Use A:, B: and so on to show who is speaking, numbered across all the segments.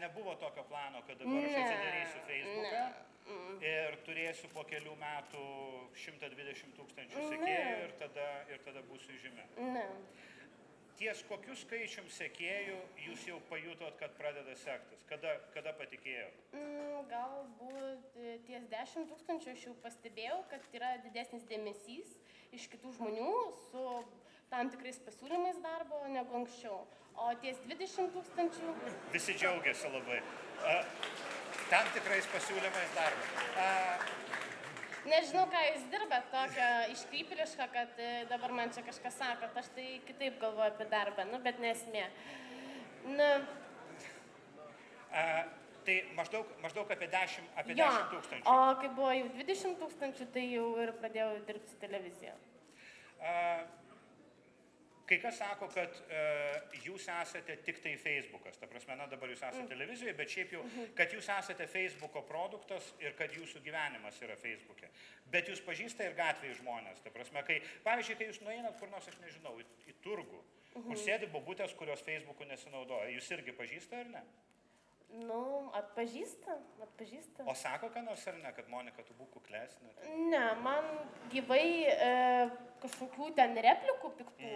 A: Nebuvo tokio plano, kad dabar aš atsidarysiu Facebooką ir turėsiu po kelių metų 120 000 sekėjų ir tada būsiu žymi.
B: Ne.
A: Ties kokiu skaičium sekėjų jūs jau pajutot, kad pradeda sektis? Kada patikėjot?
B: Galbūt ties 10 000 aš jau pastebėjau, kad yra didesnis dėmesys iš kitų žmonių su tam tikrais pasiūlymais darbo negu anksčiau. O ties 20 000...
A: Visi džiaugiasi labai. Tam tikrais pasiūlymais darbo.
B: Nežinau, ką jūs dirbat, tokia iškrypėliška, kad dabar man čia kažkas sako, aš tai kitaip galvoju apie darbą, bet nesmė.
A: Tai maždaug apie 10 000.
B: O kai buvo jau 20 000, tai jau ir pradėjau dirbti su televizija.
A: Kai kas sako, kad jūs esate tik tai Facebookas, ta prasme, dabar jūs esate televizijoje, bet šiaip jau, kad jūs esate Facebooko produktas ir kad jūsų gyvenimas yra Facebook'e. Bet jūs pažįsta ir gatvėje žmonės, ta prasme, pavyzdžiui, kai jūs nueinat kur nors, aš nežinau, į turgų, kur sėdi bobutės, kurios Facebook'u nesinaudoja, jūs irgi pažįsta ar ne?
B: Atpažįsta.
A: O sako, ką nors ar ne, kad Monika, tu būk kuklesnė?
B: Ne, man gyvai kažkokių ten replikų piktų.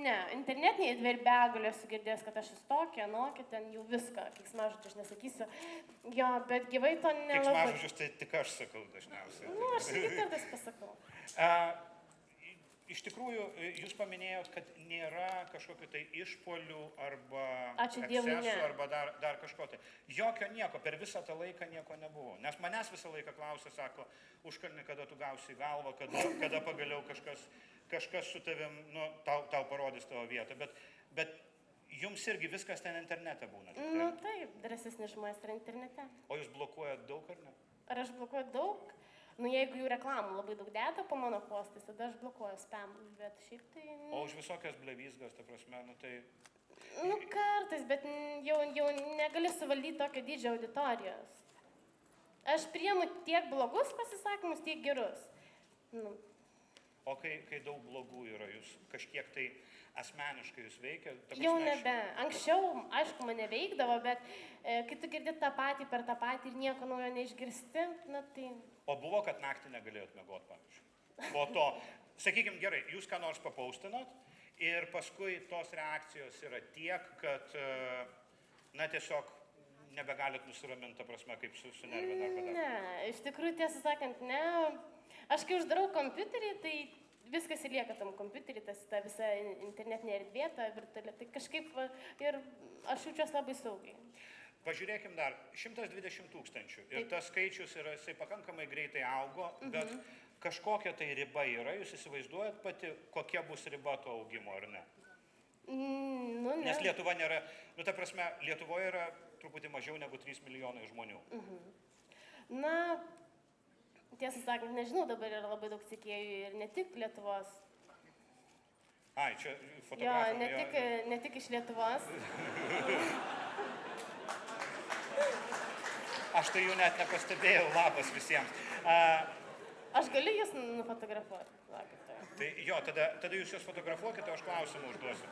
B: Ne, internetiniai dverbegulė sugirdės, kad aš esu tokia, anokia, ten jau viską, keiksmažodžius aš nesakysiu. Jo, bet gyvai to nelabai.
A: Keiksmažodžius tai tik aš sakau dažniausiai.
B: Aš irgi kartais pasakau.
A: Iš tikrųjų, jūs paminėjot, kad nėra kažkokių tai išpuolių arba
B: ekscesų
A: arba dar kažko tai. Jokio nieko, per visą tą laiką nieko nebuvo. Nes manęs visą laiką klausia, sako, Užkalni, kada tu gausi į galvą, kada pagaliau kažkas su tavim, tau parodys tavo vietą. Bet jums irgi viskas ten internete būna.
B: Taip, drąsesni žmonės yra internete.
A: O jūs blokuojat daug ar ne?
B: Ar aš blokuoju daug? Jeigu jų reklamų labai daug deda po mano postais, tada aš blokuoju spam, bet šiaip tai...
A: O už visokias blevizgas, ta prasme, tai...
B: Kartais, bet jau negali suvaldyti tokio dydžio auditorijos. Aš priimu tiek blogus pasisakymus, tiek gerus.
A: O kai daug blogų yra, jūs kažkiek tai asmeniškai jūs veikia?
B: Jau nebe. Anksčiau, aišku, mane veikdavo, bet kai tu girdi tą patį per tą patį ir nieko naujo neišgirsti, tai...
A: O buvo, kad naktį negalėjot miegoti, pavyzdžiui? Po to, sakykime, gerai, jūs ką nors papaustinot ir paskui tos reakcijos yra tiek, kad, tiesiog nebegalit nusiraminti, ta prasme, kaip sunervina arba dar.
B: Ne, iš tikrųjų, tiesą sakant, ne. Aš kai uždarau kompiuterį, tai viskas įlieka tam kompiuterį, ta visa internetinė erdvė, ta virtuali, tai kažkaip ir aš jaučiuosi labai saugiai.
A: Pažiūrėkim dar, 120 000 ir tas skaičius yra, jisai pakankamai greitai augo, bet kažkokia tai riba yra, jūs įsivaizduojat pati, kokia bus riba to augimo, ar ne?
B: Ne.
A: Nes Lietuva nėra, ta prasme, Lietuvoje yra truputį mažiau negu 3 milijonai žmonių.
B: Tiesą sakant, nežinau, dabar yra labai daug sekėjų ir ne tik Lietuvos.
A: Ai, čia fotografai.
B: Jo, ne tik iš Lietuvos.
A: Aš tai jų net nepastebėjau, labas visiems.
B: Aš galiu jūs nufotografuoti.
A: Tai jo, tada jūs jūs fotografuokite, aš klausimą užduosiu.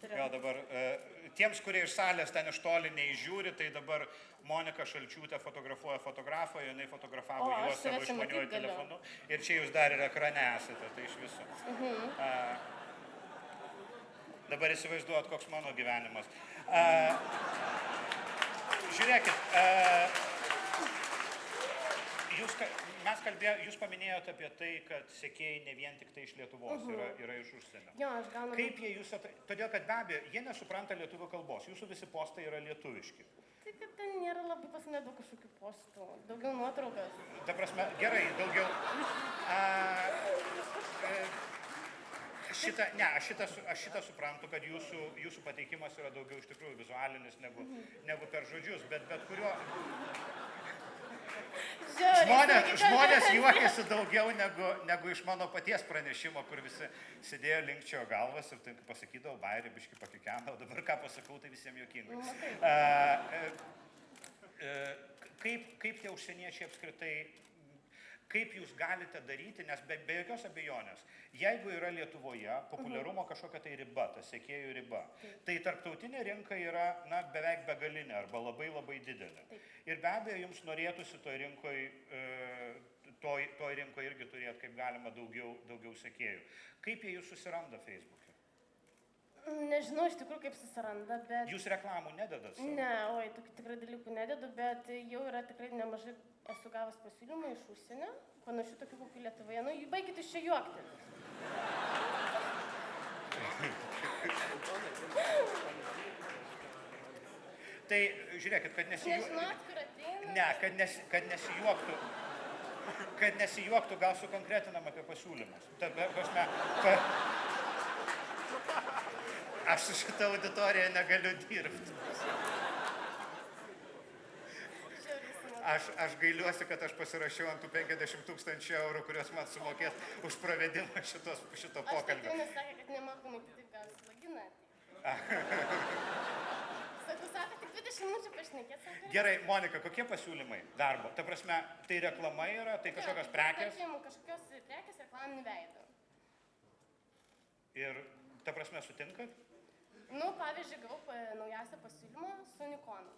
A: Jo, dabar, tiems, kurie iš salės ten iš toli neįžiūri, tai dabar Monika Šalčiūtė fotografuoja fotografą, jinai fotografavo juos savo išmaniuoju telefonu. Ir čia jūs dar ir ekrane esate, tai iš viso. Dabar įsivaizduot, koks mano gyvenimas. Žiūrėkit, jūs paminėjote apie tai, kad sekėjai ne vien tik tai iš Lietuvos yra iš užsienio.
B: Jo, aš gaunu...
A: Kaip jie jūs todėl, kad be abejo, jie nesupranta lietuvių kalbos, jūsų visi postai yra lietuviški.
B: Tai kad ten nėra labai pas mane daug kažkokių postų, daugiau nuotraukas.
A: Ta prasme, gerai, daugiau... Aš šitą suprantu, kad jūsų pateikimas yra daugiau iš tikrųjų vizualinis negu per žodžius, bet kuriuo... Žmonės juokėsi daugiau negu iš mano paties pranešimo, kur visi sėdėjo linkčiojo galvas ir tai pasakydavo, bairį biškį pakikeno, o dabar ką pasakau, tai visiems juokingai. Kaip tie užsieniečiai apskritai Kaip jūs galite daryti, nes be jokios abejonės, jeigu yra Lietuvoje populiarumo kažkokia tai riba, ta sekėjų riba, tai tarptautinė rinka yra beveik begalinė arba labai labai didelė. Ir be abejo, jums norėtųsi toj rinkoje irgi turėti kaip galima daugiau sekėjų. Kaip jie jūs susiranda Facebook'e?
B: Nežinau iš tikrųjų, kaip susiranda, bet...
A: Jūs reklamų nededat savo?
B: Ne, tokių tikrai dalykų nededu, bet jau yra tikrai nemažai esu gavęs pasiūlymų iš užsienio, panašių tokių kokių Lietuvoje. Nu, baikit iš čia juokti.
A: Tai žiūrėkit, kad nesijuoktų...
B: Nežinot, kur ateina.
A: Ne, kad nesijuoktų, gal sukonkretinam apie pasiūlymus. Aš su šitą auditoriją negaliu dirbti. Aš gailiuosi, kad aš pasirašiau ant tų 50 000 eurų, kuriuos man sumokės už pravedimą šito pokalbio.
B: Aš sakė, kad nemokamai kitaip gausi loginą. Sako, tik 20 minučių pašnekėt.
A: Gerai, Monika, kokie pasiūlymai darbo? Ta prasme, tai reklama yra, tai kažkokios prekės?
B: Tarkim, kažkokios prekės reklaminį veidą.
A: Ir ta prasme, sutinkat?
B: Nu, pavyzdžiui, gavau naujausią pasiūlymą su Nikonu.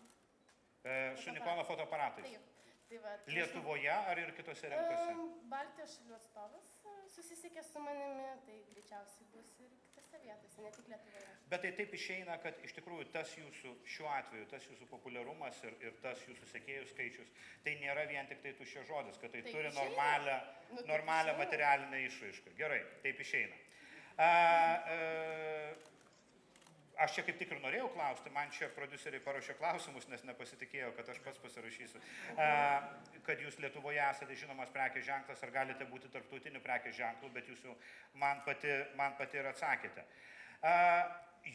A: Su Nikono fotoaparatais?
B: Taip. Tai va,
A: Lietuvoje ar ir kitose rinkose?
B: Baltijos šalių atstovas susisiekė su manimi, tai greičiausiai bus ir kitose vietose, ne tik Lietuvoje. Bet
A: tai taip išeina, kad iš tikrųjų tas jūsų, šiuo atveju, tas jūsų populiarumas ir tas jūsų sekėjų skaičius, tai nėra vien tik tai tuščias žodis, kad tai turi normalią materialinę išraišką. Gerai, taip išeina. Aš čia kaip tik ir norėjau klausti, man čia prodiuseriai paruošė klausimus, nes nepasitikėjau, kad aš pats pasirašysiu, kad jūs Lietuvoje esate žinomas prekės ženklas ar galite būti tarptautiniu prekės ženklu, bet jūs jau man pati ir atsakėte.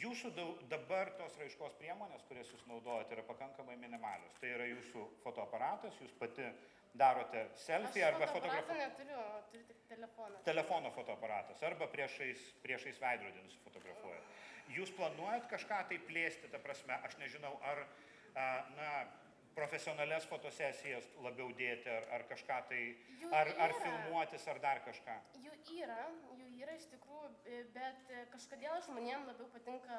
A: Jūsų dabar tos raiškos priemonės, kurias jūs naudojate, yra pakankamai minimalios. Tai yra jūsų fotoaparatas, jūs pati darote selfie arba fotografuojate.
B: Aš fotoaparatą neturiu, turiu tik telefoną.
A: Telefono fotoaparatas arba priešais veidrodį nusifotografuojate. Jūs planuojat kažką tai plėsti, ta prasme, aš nežinau, ar profesionalias fotosesijas labiau dėti, ar kažką tai, ar filmuotis, ar dar kažką? Jų yra iš tikrųjų, bet kažkodėl žmonėms labiau patinka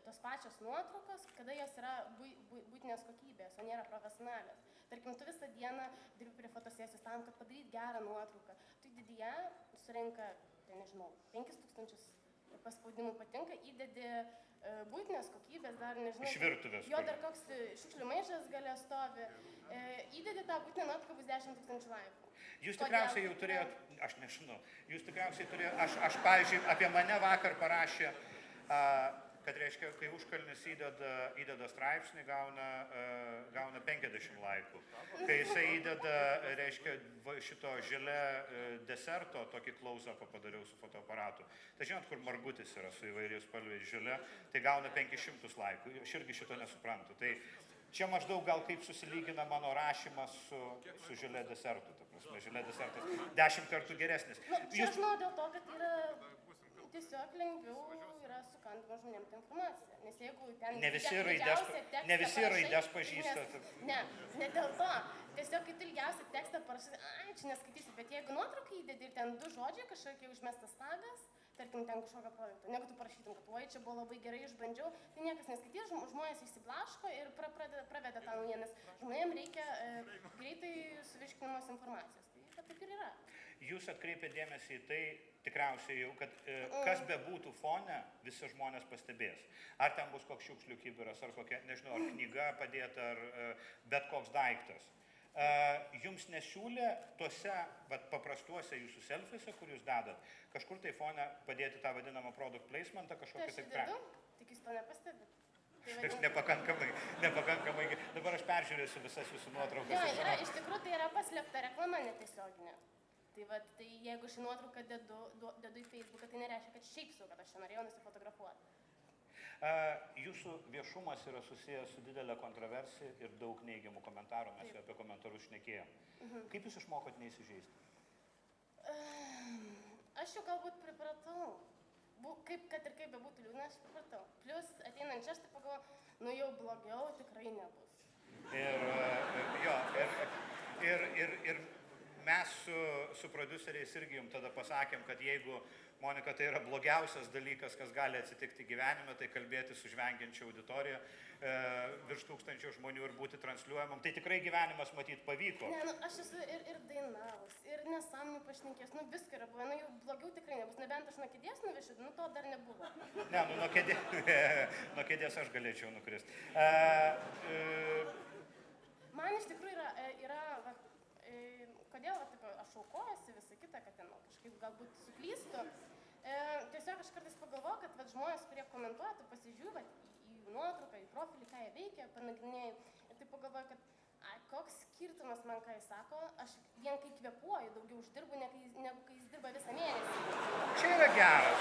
A: tos pačios nuotraukos, kada jos yra būtinės kokybės, o nėra profesionalios. Tarkim, tu visą dieną dirbi prie fotosesijos tam, kad padaryti gerą nuotrauką. Tu įdedi ją, surenka, nežinau, 5000 paspaudimų patinka, įdedi būtinės kokybės, dar nežinau. Iš virtuvės. Jo dar koks šiukšlių maišas galia stovi. Įdedi tą būtinę nuotrauką, bus 10 000 laikų. Jūs tikriausiai jau turėjot, aš nežinau, jūs tikriausiai turėjot, aš pavyzdžiui, apie mane vakar parašė, kad reiškia, kai Užkalnis įdeda straipsnį, gauna 50 laikų. Kai jisai įdeda, reiškia, šito želė deserto, tokį close-upą padariau su fotoaparatu. Tai žinot, kur margutis yra su įvairiais spalviais želė, tai gauna 500 laikų. Aš irgi šito nesuprantu. Tai čia maždaug gal kaip susilygina mano rašymas su želė desertu. Ta prasme, želė desertas 10 kartų geresnis.
B: Čia aš žinau dėl to, kad yra tiesiog lengviau yra sukandama žmonėms tą informaciją. Nes jeigu ten...
A: Ne visi raidės pažįsta.
B: Ne dėl to. Tiesiog, kai tu ilgiausią tekstą parašai, čia neskaitysi, bet jeigu nuotraukai įdedi ir ten 2 žodžiai, kažkokie užmestas tagas, tarkim, ten kažkokio projekto, negu tu parašytum, kad oi, čia buvo labai gerai, išbandžiau, tai niekas neskaitys, žmonės išsiblaško ir praveda tą naujieną, nes žmonėms reikia greitai suvirškinamos informacijos. Tai taip ir yra.
A: Jūs atkreipėte dėmesį į tai, tikriausiai jau, kad kas bebūtų fone, visi žmonės pastebės. Ar ten bus koks šiukšlių kibiras, ar kokia, nežinau, ar knyga padėta, ar bet koks daiktas. Jums nesiūlė tuose paprastuose jūsų selfiuose, kur jūs dedat, kažkur tai fone padėti tą vadinamą product placementą, kažkokį tai prekę?
B: Tik jūs to nepastebit.
A: Nepakankamai. Dabar aš peržiūrėsiu visas jūsų nuotraukas.
B: Iš tikrųjų tai yra paslėpta reklama netiesioginė. Tai jeigu šį nuotrauką dedu į Facebooką, tai nereiškia, kad šiaip sau, kad aš čia norėjau nusifotografuoti.
A: Jūsų viešumas yra susijęs su didelė kontroversija ir daug neigiamų komentarų, mes jau apie komentarus šnekėjom. Kaip jūs išmokot neįsižeisti?
B: Aš jau galbūt pripratau. Kad ir kaip bebūtų liūdna, aš pripratau. Plius ateinant čia, aš taip pagalvoju, nu jau blogiau tikrai nebus.
A: Ir mes su prodiuseriais irgi jums tada pasakėm, kad jeigu, Monika, tai yra blogiausias dalykas, kas gali atsitikti gyvenime, tai kalbėti su žvengiančia auditorija, virš 1000 žmonių ir būti transliuojamam. Tai tikrai gyvenimas matyt pavyko.
B: Ne, aš esu ir dainavus, ir nesąmonių pašnekės, viską yra buvę, jau blogiau tikrai nebus, nebent aš nuo kėdės nuvešiu, to dar nebuvo.
A: Ne, nuo kėdės aš galėčiau nukristi.
B: Man iš tikrųjų yra kodėl aš aukojuosi visą kitą, kad ten kažkaip galbūt suklystu. Tiesiog aš kartais pagalvoju, kad žmonės, kurie komentuoja, tu pasižiūri į jų nuotrauką, į profilį, ką jie veikia, panagrinėjai. Ir tai pagalvoju, kad koks skirtumas man, ką jis sako, aš vien kai kvėpuoju daugiau uždirbu, negu kai jis dirba visą mėnesį.
A: Čia yra geras.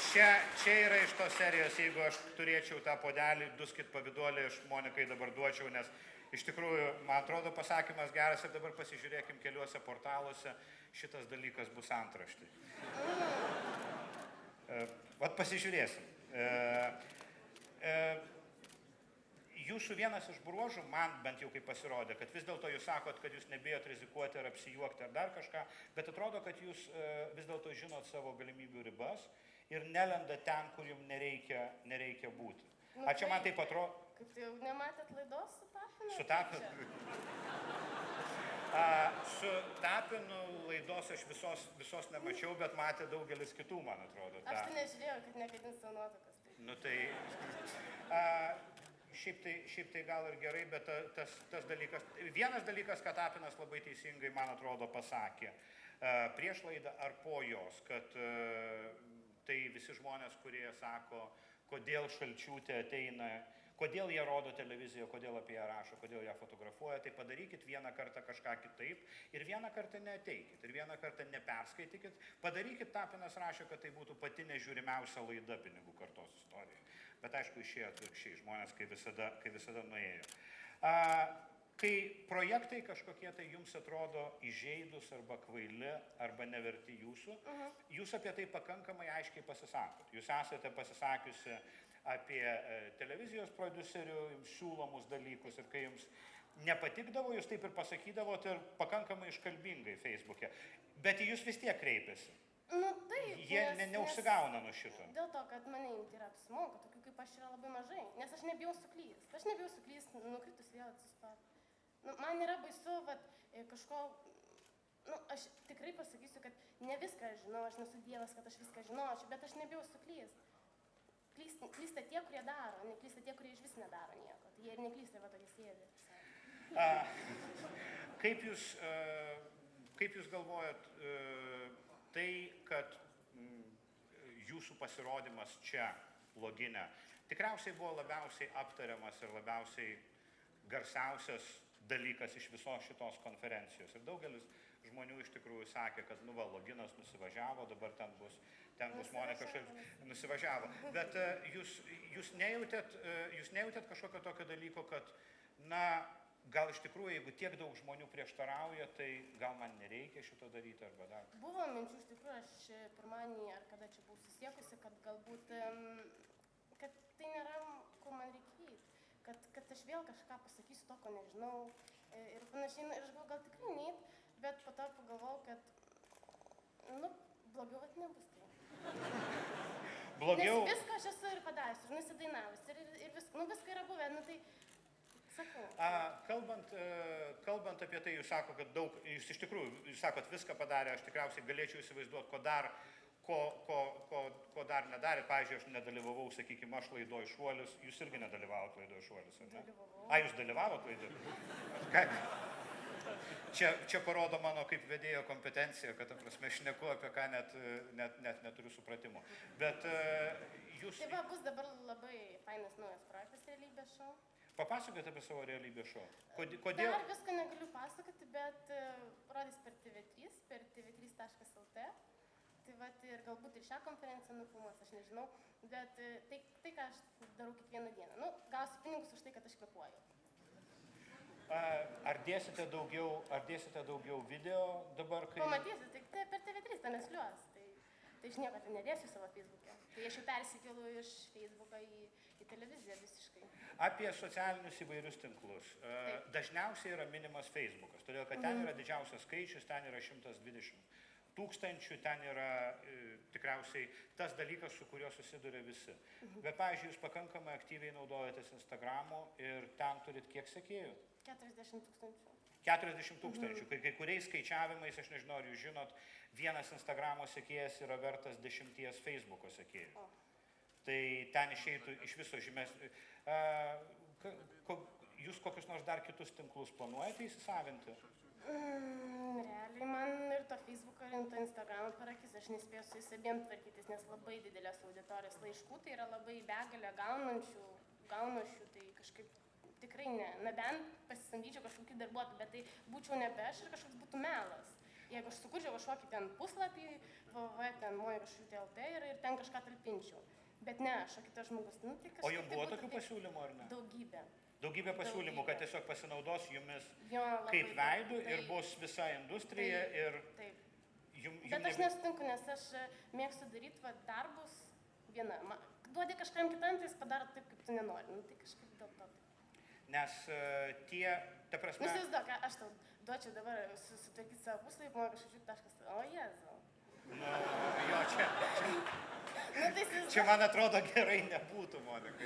A: Čia yra iš tos serijos, jeigu aš turėčiau tą podelį, duskit pavidolį, aš Monikai dabar duočiau, nes iš tikrųjų, man atrodo, pasakymas geras ir dabar pasižiūrėkim keliuose portaluose, šitas dalykas bus antraštė. Vat pasižiūrėsim. Jūsų vienas iš bruožų, man bent jau kaip pasirodė, kad vis dėlto jūs sakot, kad jūs nebijot rizikuoti ar apsijuokti ar dar kažką, bet atrodo, kad jūs vis dėlto žinot savo galimybių ribas ir nelenda ten, kur jums nereikia būti. Ar čia man taip atrodo?
B: Kaip tai jau nematėt laidos su Tapinu?
A: Su Tapinu? Su Tapinu laidos aš visos nemačiau, bet matė daugelis kitų, man atrodo.
B: Aš tai nežiūrėjau, kad nekadins savo nuotokas.
A: Nu tai... Šiaip tai gal ir gerai, bet tas dalykas... Vienas dalykas, kad Tapinas labai teisingai, man atrodo, pasakė prieš laidą ar po jos, kad tai visi žmonės, kurie sako, kodėl Šalčiūtė ateina, kodėl jie rodo televiziją, kodėl apie ją rašo, kodėl ją fotografuoja, tai padarykit vieną kartą kažką kitaip ir vieną kartą neateikit ir vieną kartą neperskaitykit. Padarykit, Tapinas rašė, kad tai būtų pati nežiūrimiausia laida Pinigų kartos istorijoje. Bet aišku, išėjo atvirkščiai žmonės, kai visada nuėjo. Kai projektai kažkokie tai jums atrodo įžeidus arba kvaili arba neverti jūsų, jūs apie tai pakankamai aiškiai pasisakot. Jūs esate pasisakiusi apie televizijos prodiuserių jums siūlomus dalykus ir kai jums nepatikdavo, jūs taip ir pasakydavot ir pakankamai iškalbingai Facebook'e. Bet jūs vis tiek kreipiasi.
B: Nu taip,
A: Jie neužsigauna nuo šito.
B: Dėl to, kad mane imti yra apsimoka, tokių kaip aš yra labai mažai, nes aš nebijau suklyst. Aš nebijau suklyst, nukritus vėl atsistot. Man nėra baisu, kažko, aš tikrai pasakysiu, kad ne viską aš žinau, aš nesu dievas, kad aš viską žinočiau, bet aš nebijau suklyst. Klysta tie, kurie daro, neklysta tie, kurie iš vis nedaro nieko. Tai jie ir neklysta, va tokie sėdi.
A: Kaip jūs galvojat, tai, kad jūsų pasirodymas čia, Logine, tikriausiai buvo labiausiai aptariamas ir labiausiai garsiausias dalykas iš visos šitos konferencijos. Ir daugelis žmonių iš tikrųjų sakė, kad Loginas nusivažiavo, dabar ten bus Monika nusivažiavo. Bet jūs nejautėt kažkokio tokio dalyko, kad, gal iš tikrųjų, jeigu tiek daug žmonių prieštarauja, tai gal man nereikia šito daryti arba dar.
B: Buvo minčių, iš tikrųjų, aš pirmanį ar kada čia buvau susiekusi, kad galbūt, kad tai nėra, ko man reikia eiti. Kad aš vėl kažką pasakysiu to, ko nežinau ir panašiai. Ir aš gal tikrai neit, bet po to pagalvojau, kad, blogiau nebus tai.
A: Blogiau?
B: Nes viską aš esu ir padarius, ir nusidainavus, ir viską yra buvę, tai sakau.
A: Kalbant apie tai, jūs sako, kad daug, jūs iš tikrųjų, jūs sakot, viską padarė, aš tikriausiai galėčiau įsivaizduoti, ko dar nedarė. Pavyzdžiui, aš nedalyvavau, sakykime, aš laidoj Šuolis, jūs irgi nedalyvavot laidoj Šuolis, ar ne?
B: Dalyvavau.
A: Jūs dalyvavot laidoj? Čia parodo mano kaip vedėjo kompetenciją, kad, prasme, šneku apie ką net neturiu supratimo. Bet jūs...
B: Tai bus dabar labai fainas naujas projektas realybės šou.
A: Papasakokite apie savo realybės šou. Kodėl?
B: Dar viską negaliu pasakoti, bet rodys per TV3, per tv3.lt. Tai ir galbūt ir šią konferenciją nufilmuos, aš nežinau, bet tai ką aš darau kiekvieną dieną. Gausiu pinigus už tai, kad aš kvėpuoju.
A: Ar dėsite daugiau video dabar, kai...
B: Pamatysiu, tai per TV3 ten nesliuos, tai aš nieko ten nedėsiu savo Facebook'e. Tai aš jau persikėlu iš Facebook'o į Į televiziją visiškai.
A: Apie socialinius įvairius tinklus. Dažniausiai yra minimas Facebookas, todėl kad ten yra didžiausias skaičius, ten yra 120 tūkstančių, ten yra tikriausiai tas dalykas, su kuriuo susiduria visi. Bet, pavyzdžiui, jūs pakankamai aktyviai naudojatės Instagramu ir ten turit kiek sekėjų?
B: 40 tūkstančių.
A: 40 tūkstančių. Kai kuriais skaičiavimais, aš nežinau, ar jūs žinot, vienas Instagramo sekėjas yra vertas 10 Facebooko sekėjų. Tai ten išeitų iš viso žymės. Jūs kokius nors dar kitus tinklus planuojate įsisavinti?
B: Realiai man ir to Facebooką, ir to Instagramą per akis, aš nespėjau su jais abiem tvarkytis, nes labai didelės auditorijos laiškų, tai yra labai begalė gaunančių, tai kažkaip tikrai ne. Na bent pasisamdyčiau kažkokį darbuotojų, bet tai būčiau nebe aš ir kažkoks būtų melas. Jeigu aš sukurčiau kažkokį ten puslapį, ten moju kažkokį LT ir ten kažką talpinčiau. Bet ne, aš, o kitas žmogus, tai kažkaip...
A: O jums buvo tokių pasiūlymų, ar ne?
B: Daugybė.
A: Daugybė pasiūlymų, kad tiesiog pasinaudos jumis kaip veidų ir bus visa industrija ir...
B: Taip. Bet aš nesutinku, nes aš mėgstu daryti darbus viena. Duodi kažkam kitam, tai jis padaro taip, kaip tu nenori. Nu, tai kažkaip dėl to.
A: Nes tie, ta prasme...
B: Nu, įsivaizduok, aš tau duočiau dabar sutvarkyti savo puslapį, man kažkaip taškas. O, Jėzau.
A: Nu, jo, čia...
B: Nu, tai
A: čia, man atrodo, gerai nebūtų, Monika.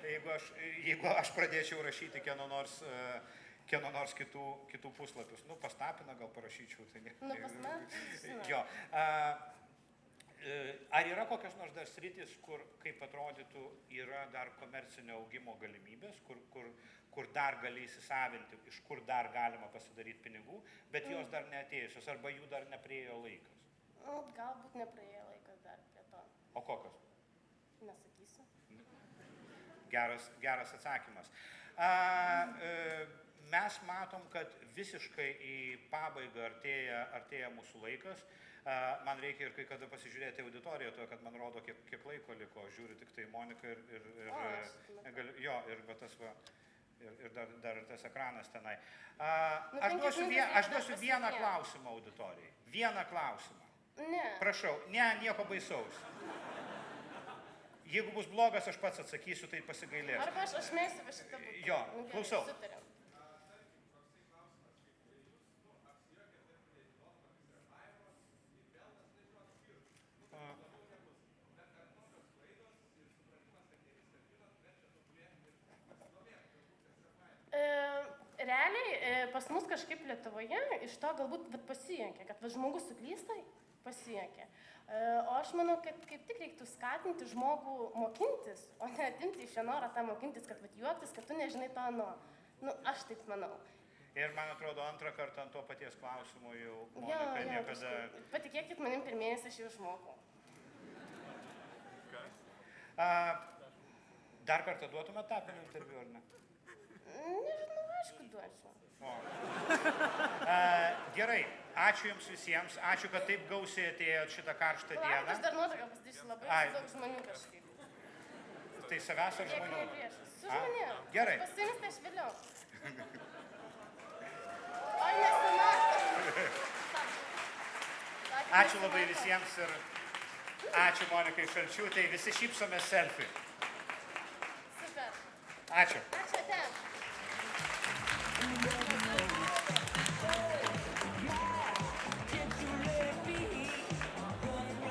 A: Jeigu aš pradėčiau rašyti kieno nors kitų puslapius, nu, pas Tapiną gal parašyčiau. Tai...
B: Nu, pas man?
A: Jo. Ar yra kokios nors dar sritis, kur, kaip atrodytų, yra dar komercinio augimo galimybės, kur dar gali įsisavinti, iš kur dar galima pasidaryti pinigų, bet jos dar neatėjusios, arba jų dar nepriėjo laikas?
B: Galbūt nepraėjo laikas dar prie to.
A: O kokios?
B: Nesakysiu.
A: Geras atsakymas. Mes matom, kad visiškai į pabaigą artėja mūsų laikas. Man reikia ir kai kada pasižiūrėti auditoriją, to, kad man rodo, kiek laiko liko. Žiūriu tik tai Monika ir dar tas ekranas tenai. Aš duosiu vieną klausimą auditorijai. Vieną klausimą.
B: Ne.
A: Prašau, nieko baisaus. Jeigu bus blogas, aš pats atsakysiu, tai pasigailėsiu.
B: Arba aš mėsiu va šitą būtų.
A: Jo, klausau.
B: Sutarėm. Realiai pas mus kažkaip Lietuvoje iš to galbūt pasijuokė, kad žmogus suklysta, pasijuokė. O aš manau, kad kaip tik reiktų skatinti žmogų mokintis, o ne atimti iš jo norą tą mokintis, kad juoktis, kad tu nežinai to ano. Nu, aš taip manau.
A: Ir man atrodo, antrą kartą ant to paties klausimo jau Monika niekada...
B: Patikėkit manim, per mėnesį aš jau išmokau.
A: Dar kartą duotume Tapinį interviu, ar ne?
B: Nežinau, aišku, duočiau.
A: Gerai, ačiū jums visiems, ačiū, kad taip gausiai atėjot šitą karštą dieną.
B: Aš dar nuotrauką pasidarysiu, labai daug žmonių kažkaip.
A: Tai savęs ar žmonių?
B: Su žmonėm.
A: Gerai.
B: Pasiims tai aš vėliau. Oi, nesimato.
A: Ačiū labai visiems ir ačiū Monikai Šalčiūtei, visi šypsomės selfie.
B: Super.
A: Ačiū.
B: Ačiū, ten.